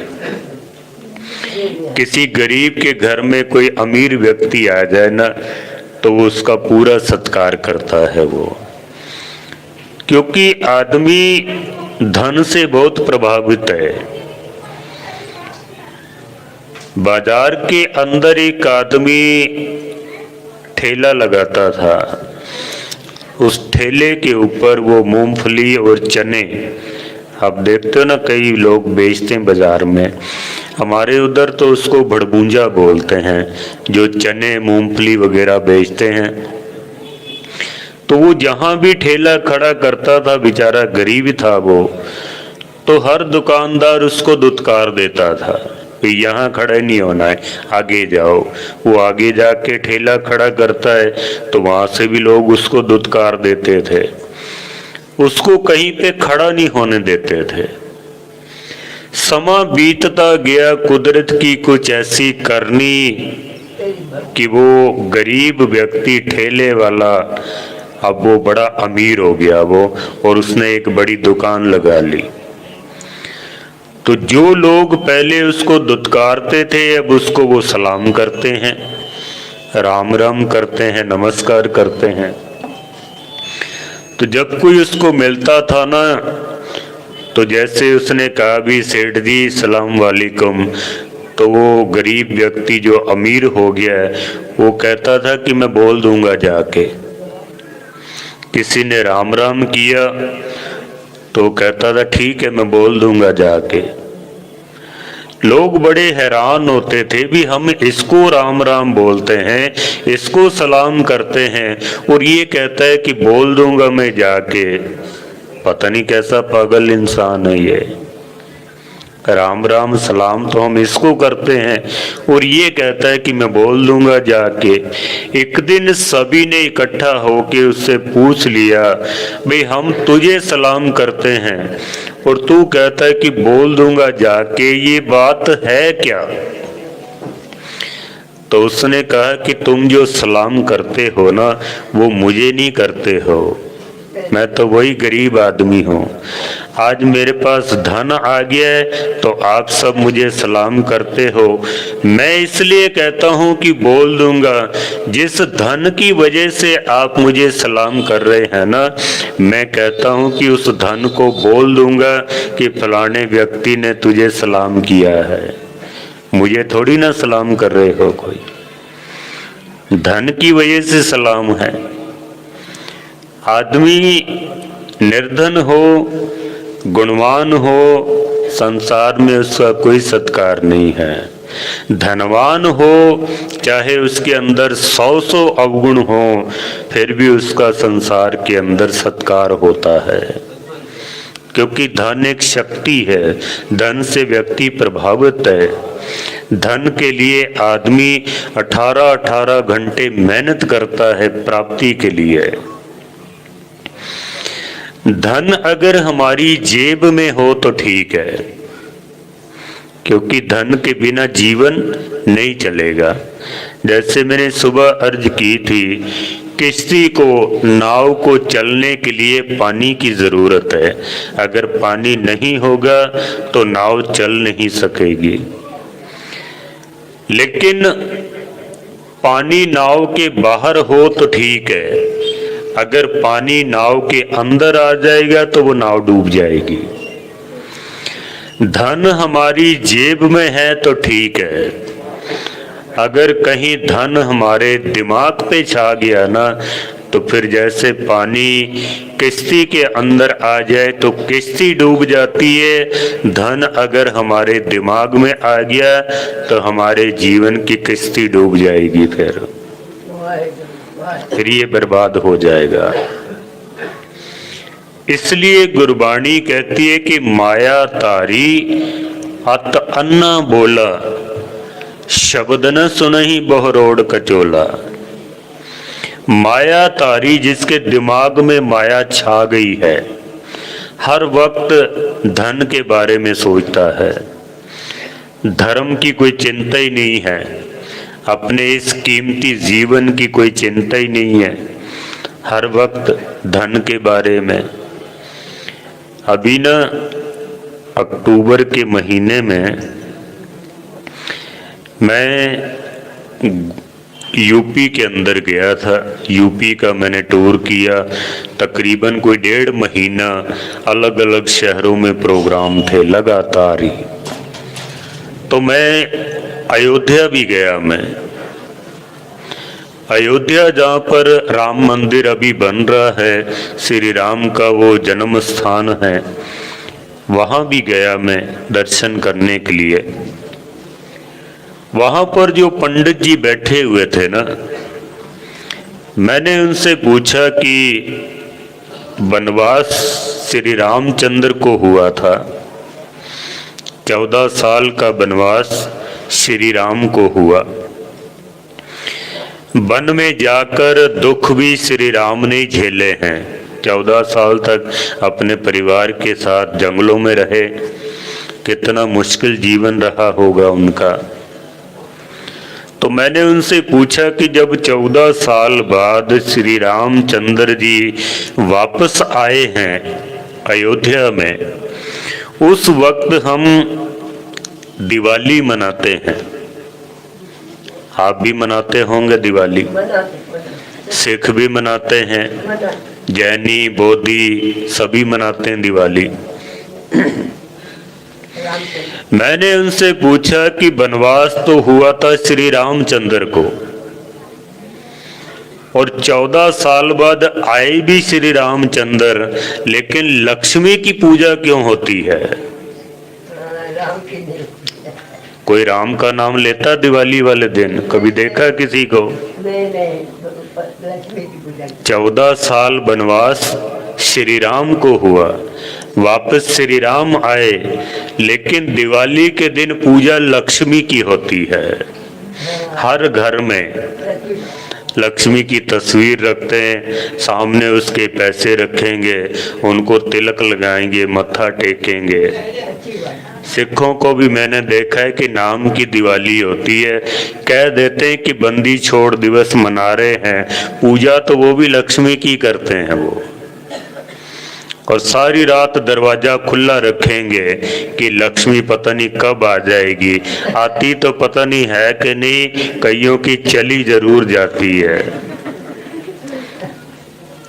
किसी गरीब के घर में कोई अमीर व्यक्ति आ जाए ना, तो वो उसका पूरा सत्कार करता है वो, क्योंकि आदमी धन से बहुत प्रभावित है। बाजार के अंदर एक आदमी ठेला लगाता था, उस ठेले के ऊपर वो मूंगफली और चने, आप देखते हो ना कई लोग बेचते हैं बाजार में, हमारे उधर तो उसको भड़बूंजा बोलते हैं, जो चने मूंगफली वगैरह बेचते हैं। तो वो जहां भी ठेला खड़ा करता था, बेचारा गरीब था वो, तो हर दुकानदार उसको दुत्कार देता था, यहाँ खड़े नहीं होना है, आगे जाओ। वो आगे जाके ठेला खड़ा करता है तो वहां से भी लोग उसको दुत्कार देते थे, उसको कहीं पे खड़ा नहीं होने देते थे। समा बीतता गया, कुदरत की कुछ ऐसी करनी कि वो गरीब व्यक्ति ठेले वाला अब वो बड़ा अमीर हो गया वो, और उसने एक बड़ी दुकान लगा ली। तो जो लोग पहले उसको दुत्कारते थे, अब उसको वो सलाम करते हैं, राम राम करते हैं, नमस्कार करते हैं। तो जब कोई उसको मिलता था ना, तो जैसे उसने कहा भी सेठ जी सलाम वालेकुम, तो वो गरीब व्यक्ति जो अमीर हो गया है वो कहता था कि मैं बोल दूंगा जाके। किसी ने राम राम किया तो कहता था ठीक है मैं बोल दूंगा जाके। लोग बड़े हैरान होते थे भी हम इसको राम राम बोलते हैं, इसको सलाम करते हैं, और ये कहता है कि बोल दूंगा मैं जाके। पता नहीं कैसा पागल इंसान है ये। राम राम सलाम तो हम इसको करते हैं और ये कहता है कि मैं बोल दूंगा जाके। एक दिन सभी ने इकट्ठा होके उससे पूछ लिया, भाई हम तुझे सलाम करते हैं और तू कहता है कि बोल दूंगा जाके, ये बात है क्या? तो उसने कहा कि तुम जो सलाम करते हो ना वो मुझे नहीं करते हो, मैं तो वही गरीब आदमी हूँ। आज मेरे पास धन आ गया है तो आप सब मुझे सलाम करते हो। मैं इसलिए कहता हूँ कि बोल दूंगा। जिस धन की वजह से आप मुझे सलाम कर रहे हैं ना, मैं कहता हूँ कि उस धन को बोल दूंगा कि फलाने व्यक्ति ने तुझे सलाम किया है। मुझे थोड़ी ना सलाम कर रहे हो, कोई धन की वजह से सलाम है। आदमी निर्धन हो, गुणवान हो, संसार में उसका कोई सत्कार नहीं है। धनवान हो, चाहे उसके अंदर 100 अवगुण हो, फिर भी उसका संसार के अंदर सत्कार होता है, क्योंकि धन एक शक्ति है। धन से व्यक्ति प्रभावित है। धन के लिए आदमी 18-18 घंटे मेहनत करता है प्राप्ति के लिए। धन अगर हमारी जेब में हो तो ठीक है, क्योंकि धन के बिना जीवन नहीं चलेगा। जैसे मैंने सुबह अर्ज की थी, किश्ती को, नाव को चलने के लिए पानी की जरूरत है। अगर पानी नहीं होगा तो नाव चल नहीं सकेगी। लेकिन पानी नाव के बाहर हो तो ठीक है, अगर पानी नाव के अंदर आ जाएगा तो वो नाव डूब जाएगी। धन हमारी जेब में है तो ठीक है, अगर कहीं धन हमारे दिमाग पे छा गया ना, तो फिर जैसे पानी किश्ती के अंदर आ जाए तो किश्ती डूब जाती है। धन अगर हमारे दिमाग में आ गया तो हमारे जीवन की किश्ती डूब जाएगी, फिर ये बर्बाद हो जाएगा। इसलिए गुरबाणी कहती है कि माया तारी अत अन्ना बोला, शब्द न सुनहि बहुरोड़ कचोला। माया तारी, जिसके दिमाग में माया छा गई है, हर वक्त धन के बारे में सोचता है। धर्म की कोई चिंता ही नहीं है, अपने इस कीमती जीवन की कोई चिंता ही नहीं है, हर वक्त धन के बारे में। अभी ना अक्टूबर के महीने में मैं यूपी के अंदर गया था। यूपी का मैंने टूर किया, तकरीबन कोई 1.5 महीना अलग अलग शहरों में प्रोग्राम थे लगातार ही। तो मैं अयोध्या भी गया। मैं अयोध्या जहाँ पर राम मंदिर अभी बन रहा है, श्री राम का वो जन्म स्थान है, वहाँ भी गया मैं दर्शन करने के लिए। वहाँ पर जो पंडित जी बैठे हुए थे ना, मैंने उनसे पूछा कि वनवास श्री रामचंद्र को हुआ था, 14 साल का वनवास श्री राम को हुआ। वन में जाकर दुख भी श्री राम ने झेले हैं, 14 साल तक अपने परिवार के साथ जंगलों में रहे। कितना मुश्किल जीवन रहा होगा उनका। तो मैंने उनसे पूछा कि जब 14 साल बाद श्री रामचंद्र जी वापस आए हैं अयोध्या में, उस वक्त हम दिवाली मनाते हैं। आप भी मनाते होंगे दिवाली, सिख भी मनाते हैं, जैनी बोधी सभी मनाते हैं दिवाली। मैंने उनसे पूछा कि वनवास तो हुआ था श्री रामचंद्र को, और 14 साल बाद आए भी श्री रामचंद्र, लेकिन लक्ष्मी की पूजा क्यों होती है? कोई राम का नाम लेता दिवाली वाले दिन? कभी देखा किसी को? 14 साल वनवास श्री राम को हुआ, वापस श्री राम आए, लेकिन दिवाली के दिन पूजा लक्ष्मी की होती है। हर घर में लक्ष्मी की तस्वीर रखते हैं, सामने उसके पैसे रखेंगे, उनको तिलक लगाएंगे, मत्था टेकेंगे। सिखों को भी मैंने देखा है कि नाम की दिवाली होती है, कह देते हैं कि बंदी छोड़ दिवस मना रहे हैं, पूजा तो वो भी लक्ष्मी की करते हैं वो। और सारी रात दरवाजा खुला रखेंगे कि लक्ष्मी पता नहीं कब आ जाएगी, आती तो पता नहीं है कि नहीं, कईयों की चली जरूर जाती है।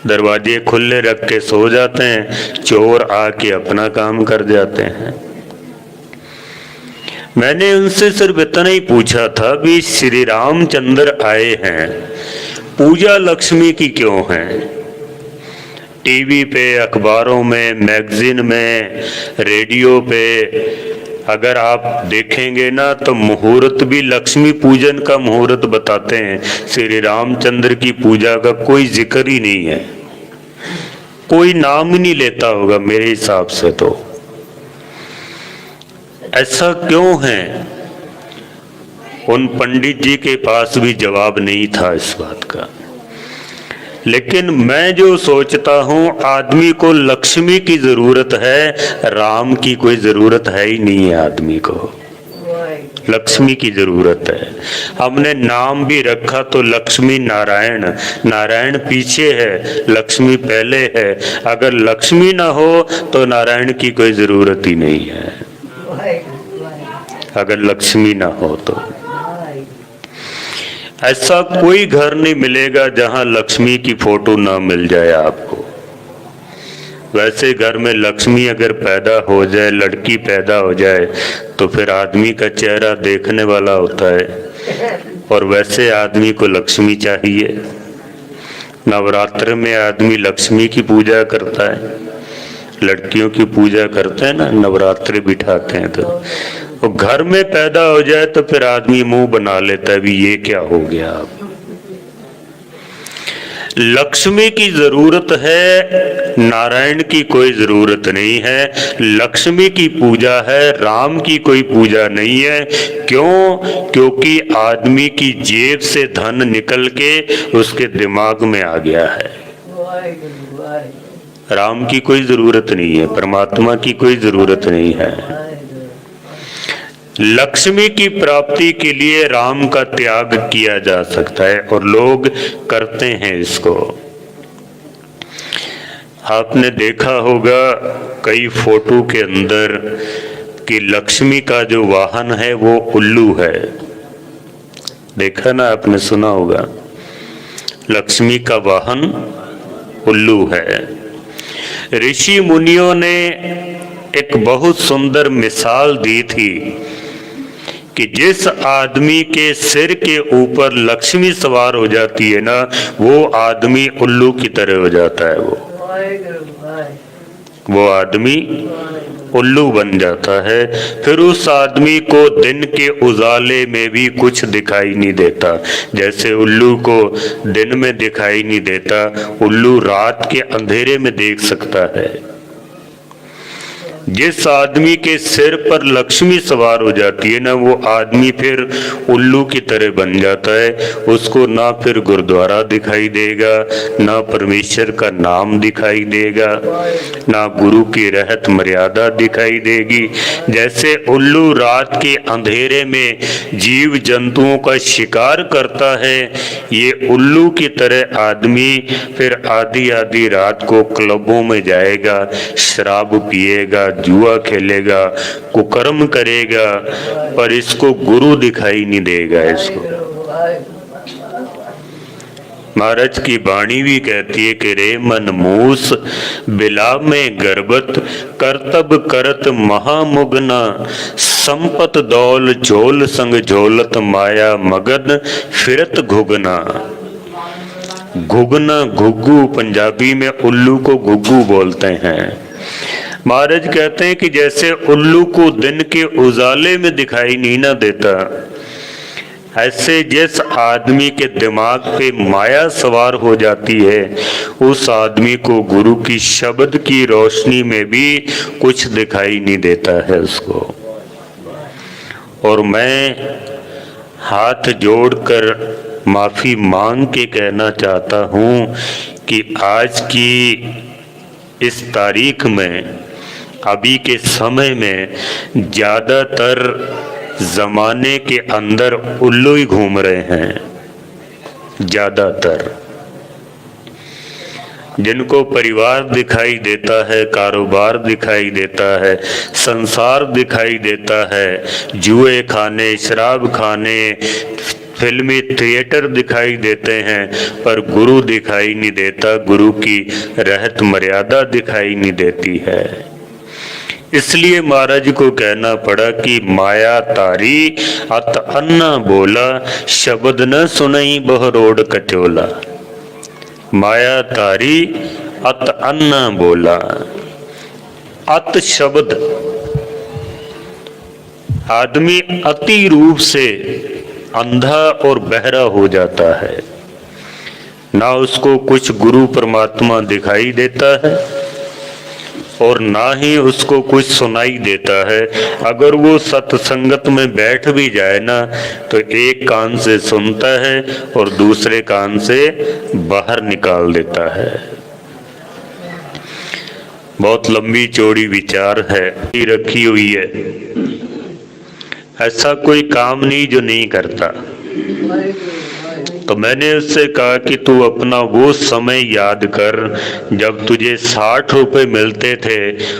दरवाजे खुले रख के सो जाते हैं, चोर आके अपना काम कर जाते हैं। मैंने उनसे सिर्फ इतना ही पूछा था भी श्री रामचंद्र आए हैं, पूजा लक्ष्मी की क्यों है? टीवी पे, अखबारों में, मैगजीन में, रेडियो पे अगर आप देखेंगे ना तो मुहूर्त भी लक्ष्मी पूजन का मुहूर्त बताते हैं। श्री रामचंद्र की पूजा का कोई जिक्र ही नहीं है, कोई नाम ही नहीं लेता होगा मेरे हिसाब से। तो ऐसा क्यों है? उन पंडित जी के पास भी जवाब नहीं था इस बात का। लेकिन मैं जो सोचता हूँ, आदमी को लक्ष्मी की जरूरत है, राम की कोई जरूरत है ही नहीं है। आदमी को लक्ष्मी की जरूरत है। हमने नाम भी रखा तो लक्ष्मी नारायण, नारायण पीछे है, लक्ष्मी पहले है। अगर लक्ष्मी ना हो तो नारायण की कोई जरूरत ही नहीं है, अगर लक्ष्मी ना हो तो। ऐसा कोई घर नहीं मिलेगा जहां लक्ष्मी की फोटो ना मिल जाए आपको। वैसे घर में लक्ष्मी अगर पैदा हो जाए, लड़की पैदा हो जाए, तो फिर आदमी का चेहरा देखने वाला होता है। और वैसे आदमी को लक्ष्मी चाहिए। नवरात्र में आदमी लक्ष्मी की पूजा करता है, लड़कियों की पूजा करते हैं ना, नवरात्रि बिठाते हैं। तो घर में पैदा हो जाए तो फिर आदमी मुंह बना लेता है, भी ये क्या हो गया। अब लक्ष्मी की जरूरत है, नारायण की कोई जरूरत नहीं है। लक्ष्मी की पूजा है, राम की कोई पूजा नहीं है। क्यों? क्योंकि आदमी की जेब से धन निकल के उसके दिमाग में आ गया है। राम की कोई जरूरत नहीं है, परमात्मा की कोई जरूरत नहीं है। लक्ष्मी की प्राप्ति के लिए राम का त्याग किया जा सकता है और लोग करते हैं इसको। आपने देखा होगा कई फोटो के अंदर कि लक्ष्मी का जो वाहन है वो उल्लू है। देखा ना आपने, सुना होगा लक्ष्मी का वाहन उल्लू है। ऋषि मुनियों ने एक बहुत सुंदर मिसाल दी थी कि जिस आदमी के सिर के ऊपर लक्ष्मी सवार हो जाती है ना, वो आदमी उल्लू की तरह हो जाता है। वो आदमी उल्लू बन जाता है। फिर उस आदमी को दिन के उजाले में भी कुछ दिखाई नहीं देता। जैसे उल्लू को दिन में दिखाई नहीं देता, उल्लू रात के अंधेरे में देख सकता है। जिस आदमी के सिर पर लक्ष्मी सवार हो जाती है ना, वो आदमी फिर उल्लू की तरह बन जाता है। उसको ना फिर गुरुद्वारा दिखाई देगा, ना परमेश्वर का नाम दिखाई देगा, ना गुरु की रहत मर्यादा दिखाई देगी। जैसे उल्लू रात के अंधेरे में जीव जंतुओं का शिकार करता है, ये उल्लू की तरह आदमी फिर आधी आधी रात को क्लबों में जाएगा, शराब पिएगा, जुआ खेलेगा, कुकर्म करेगा, पर इसको गुरु दिखाई नहीं देगा। इसको महाराज की वाणी भी कहती है कि रे मन मूस बिला में गर्भत करतब करत महामुगना संपत दौल झोल संग झोलत माया मगन फिरत घुगना। घुगना, घुग्गू, पंजाबी में उल्लू को घुग्गू बोलते हैं। महाराज कहते हैं कि जैसे उल्लू को दिन के उजाले में दिखाई नहीं ना देता, ऐसे जिस आदमी के दिमाग पे माया सवार हो जाती है, उस आदमी को गुरु की शब्द की रोशनी में भी कुछ दिखाई नहीं देता है उसको। और मैं हाथ जोड़कर माफी मांग के कहना चाहता हूं कि आज की इस तारीख में, अभी के समय में ज्यादातर जमाने के अंदर उल्लू ही घूम रहे हैं। ज्यादातर जिनको परिवार दिखाई देता है, कारोबार दिखाई देता है, संसार दिखाई देता है, जुए खाने, शराब खाने, फिल्मी थिएटर दिखाई देते हैं, पर गुरु दिखाई नहीं देता, गुरु की रहत मर्यादा दिखाई नहीं देती है। इसलिए महाराज को कहना पड़ा कि माया तारी अत अन्ना बोला, शब्द न सुनई बह रोड कचोला। माया तारी अत अन्ना बोला। अत शब्द, आदमी अति रूप से अंधा और बहरा हो जाता है, ना उसको कुछ गुरु परमात्मा दिखाई देता है और ना ही उसको कुछ सुनाई देता है। अगर वो सत्संगत में बैठ भी जाए ना, तो एक कान से सुनता है और दूसरे कान से बाहर निकाल देता है। बहुत लंबी चौड़ी विचार है रखी हुई है। ऐसा कोई काम नहीं जो नहीं करता। तो मैंने उससे कहा कि तू अपना वो समय याद कर जब तुझे 60 रुपए मिलते थे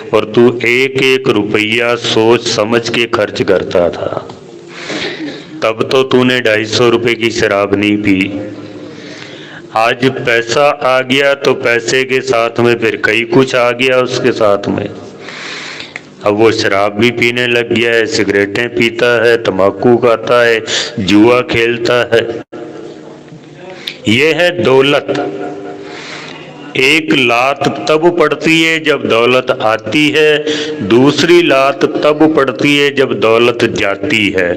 और तू एक एक रुपया सोच समझ के खर्च करता था। तब तो तूने 250 रुपए की शराब नहीं पी। आज पैसा आ गया तो पैसे के साथ में फिर कई कुछ आ गया उसके साथ में। अब वो शराब भी पीने लग गया है, सिगरेटें पीता है, तंबाकू खाता है, जुआ खेलता है। ये है दौलत। एक लात तब पड़ती है जब दौलत आती है, दूसरी लात तब पड़ती है जब दौलत जाती है।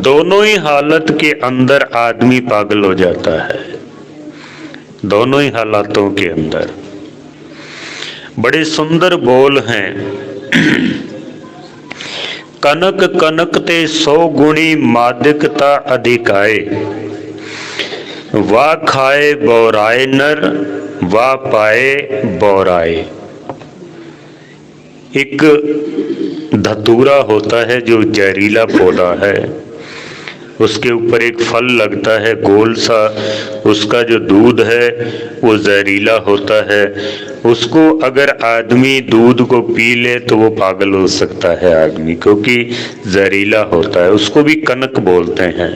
दोनों ही हालत के अंदर आदमी पागल हो जाता है। दोनों ही हालातों के अंदर। बड़े सुंदर बोल हैं। कनक कनक ते 100 गुणी मादिकता अधिकाए, वा खाए बौराए नर, वा पाए बौराए। एक धतूरा होता है जो जहरीला पौधा है, उसके ऊपर एक फल लगता है गोल सा, उसका जो दूध है वो जहरीला होता है। उसको अगर आदमी दूध को पी ले तो वो पागल हो सकता है आदमी, क्योंकि जहरीला होता है। उसको भी कनक बोलते हैं।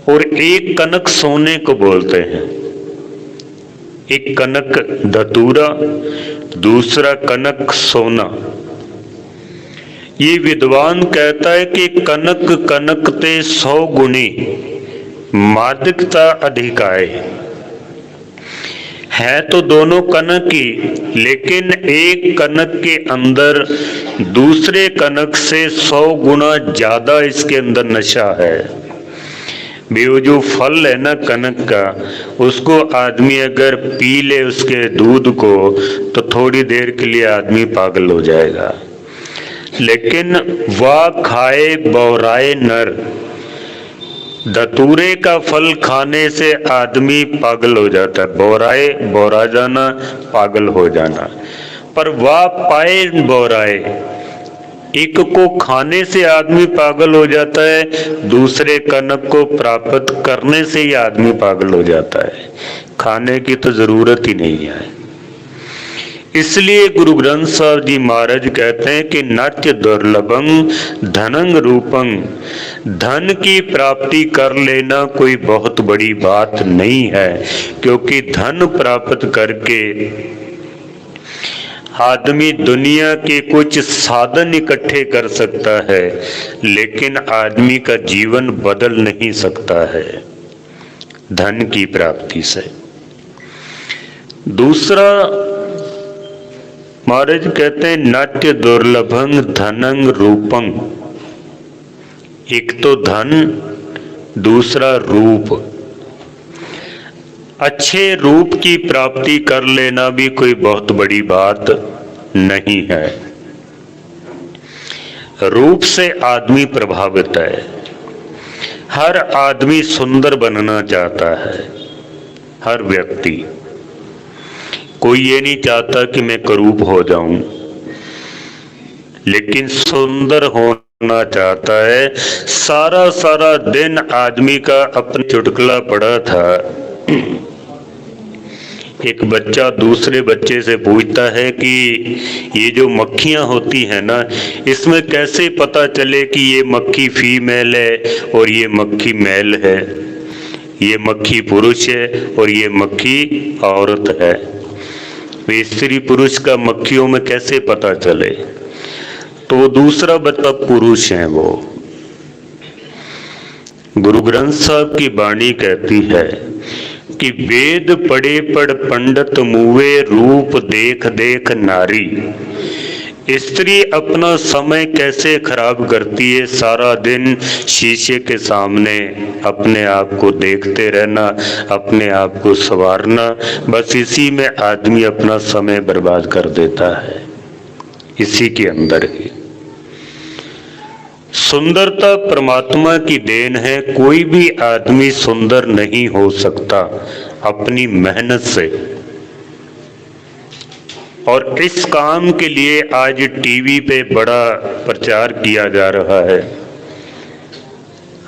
और एक कनक सोने को बोलते हैं, एक कनक धतूरा, दूसरा कनक सोना। ये विद्वान कहता है कि कनक कनक ते 100 गुणी मादकता अधिकाय। है तो दोनों कनक ही, लेकिन एक कनक के अंदर दूसरे कनक से 100 गुना ज्यादा इसके अंदर नशा है। वो जो फल है ना कनक का, उसको आदमी अगर पी ले उसके दूध को तो थोड़ी देर के लिए आदमी पागल हो जाएगा, लेकिन वह खाए बौराए नर। धतूरे का फल खाने से आदमी पागल हो जाता है, बौराए बौरा जाना, पागल हो जाना। पर वह पाए बौराए, एक को खाने से आदमी पागल हो जाता है, दूसरे कनक को प्राप्त करने से ही आदमी पागल हो जाता है। खाने की तो जरूरत ही नहीं है। इसलिए गुरु ग्रंथ साहब जी महाराज कहते हैं कि नाट्य दुर्लभं धनंग रूपं। धन की प्राप्ति कर लेना कोई बहुत बड़ी बात नहीं है, क्योंकि धन प्राप्त करके आदमी दुनिया के कुछ साधन इकट्ठे कर सकता है, लेकिन आदमी का जीवन बदल नहीं सकता है धन की प्राप्ति से। दूसरा महाराज कहते हैं नाट्य दुर्लभं धनंग रूपं। एक तो धन, दूसरा रूप। अच्छे रूप की प्राप्ति कर लेना भी कोई बहुत बड़ी बात नहीं है। रूप से आदमी प्रभावित है। हर आदमी सुंदर बनना चाहता है, हर व्यक्ति। कोई ये नहीं चाहता कि मैं करूप हो जाऊं, लेकिन सुंदर होना चाहता है। सारा सारा दिन आदमी का अपने चुटकुला पड़ा था। एक बच्चा दूसरे बच्चे से पूछता है कि ये जो मक्खियां होती हैं ना, इसमें कैसे पता चले कि ये मक्खी फीमेल है और ये मक्खी मेल है, ये मक्खी पुरुष है और ये मक्खी औरत है। वे स्त्री पुरुष का मक्खियों में कैसे पता चले? तो दूसरा बच्चा पुरुष है वो। गुरु ग्रंथ साहब की वाणी कहती है कि वेद पढ़े पढ़ पंडित मुवे, रूप देख देख नारी। स्त्री अपना समय कैसे खराब करती है, सारा दिन शीशे के सामने अपने आप को देखते रहना, अपने आप को संवारना, बस इसी में आदमी अपना समय बर्बाद कर देता है, इसी के अंदर ही। सुंदरता परमात्मा की देन है। कोई भी आदमी सुंदर नहीं हो सकता अपनी मेहनत से। और इस काम के लिए आज टीवी पे बड़ा प्रचार किया जा रहा है।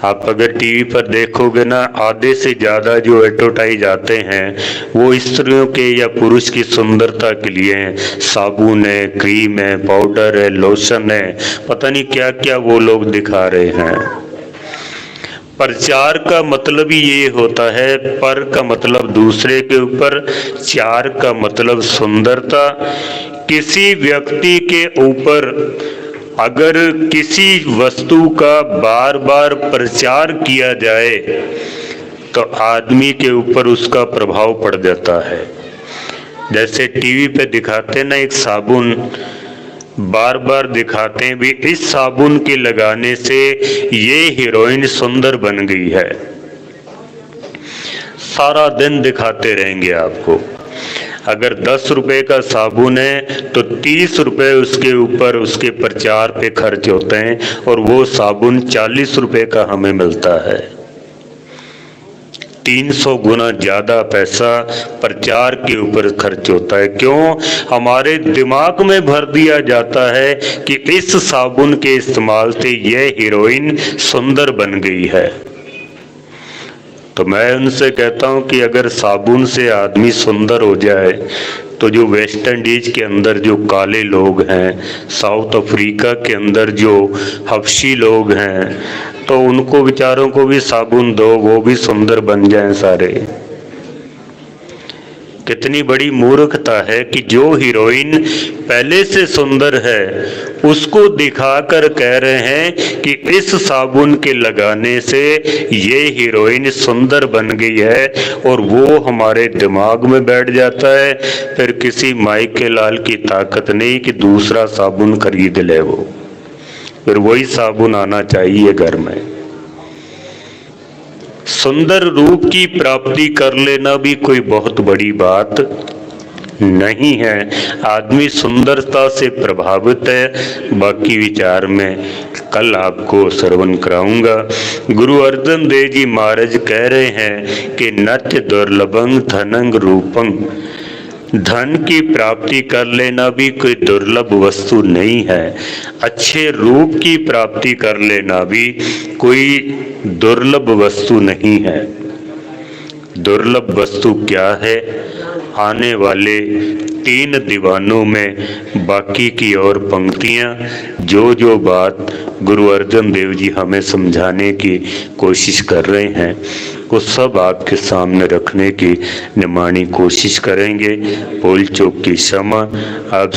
आप अगर टीवी पर देखोगे ना, आधे से ज़्यादा जो एडवर्टाइज आते हैं वो स्त्रियों के या पुरुष की सुंदरता के लिए हैं। साबुन है, क्रीम है, पाउडर है, लोशन है, पता नहीं क्या क्या वो लोग दिखा रहे हैं। प्रचार का मतलब ही ये होता है, पर का मतलब दूसरे के ऊपर, चार का मतलब सुंदरता। किसी व्यक्ति के ऊपर अगर किसी वस्तु का बार बार प्रचार किया जाए तो आदमी के ऊपर उसका प्रभाव पड़ जाता है। जैसे टीवी पे दिखाते ना एक साबुन, बार बार दिखाते हैं भी इस साबुन के लगाने से ये हीरोइन सुंदर बन गई है, सारा दिन दिखाते रहेंगे आपको। अगर 10 रुपए का साबुन है तो 30 रुपए उसके ऊपर उसके प्रचार पे खर्च होते हैं और वो साबुन 40 रुपए का हमें मिलता है। 300 गुना ज़्यादा पैसा प्रचार के ऊपर खर्च होता है। क्यों? हमारे दिमाग में भर दिया जाता है कि इस साबुन के इस्तेमाल से यह हीरोइन सुंदर बन गई है। तो मैं उनसे कहता हूं कि अगर साबुन से आदमी सुंदर हो जाए तो जो वेस्ट इंडीज के अंदर जो काले लोग हैं, साउथ अफ्रीका के अंदर जो हबशी लोग हैं, तो उनको बेचारों को भी साबुन दो, वो भी सुंदर बन जाएं सारे। कितनी बड़ी मूर्खता है कि जो हीरोइन पहले से सुंदर है उसको दिखाकर कह रहे हैं कि इस साबुन के लगाने से ये हीरोइन सुंदर बन गई है, और वो हमारे दिमाग में बैठ जाता है। फिर किसी माई के लाल की ताकत नहीं कि दूसरा साबुन खरीद ले, वो फिर वही साबुन आना चाहिए घर में। सुंदर रूप की प्राप्ति कर लेना भी कोई बहुत बड़ी बात नहीं है। आदमी सुंदरता से प्रभावित है। बाकी विचार में कल आपको श्रवण कराऊंगा। गुरु अर्जन देव जी महाराज कह रहे हैं कि नत्य दुर्लभं धनंग रूपं, धन की प्राप्ति कर लेना भी कोई दुर्लभ वस्तु नहीं है। अच्छे रूप की प्राप्ति कर लेना भी कोई दुर्लभ वस्तु नहीं है। दुर्लभ वस्तु क्या है? आने वाले 3 दीवानों में बाकी की और पंक्तियां, जो जो बात गुरु अर्जन देव जी हमें समझाने की कोशिश कर रहे हैं, वो सब आपके सामने रखने की निमाणी कोशिश करेंगे। भूल चूक की क्षमा। आप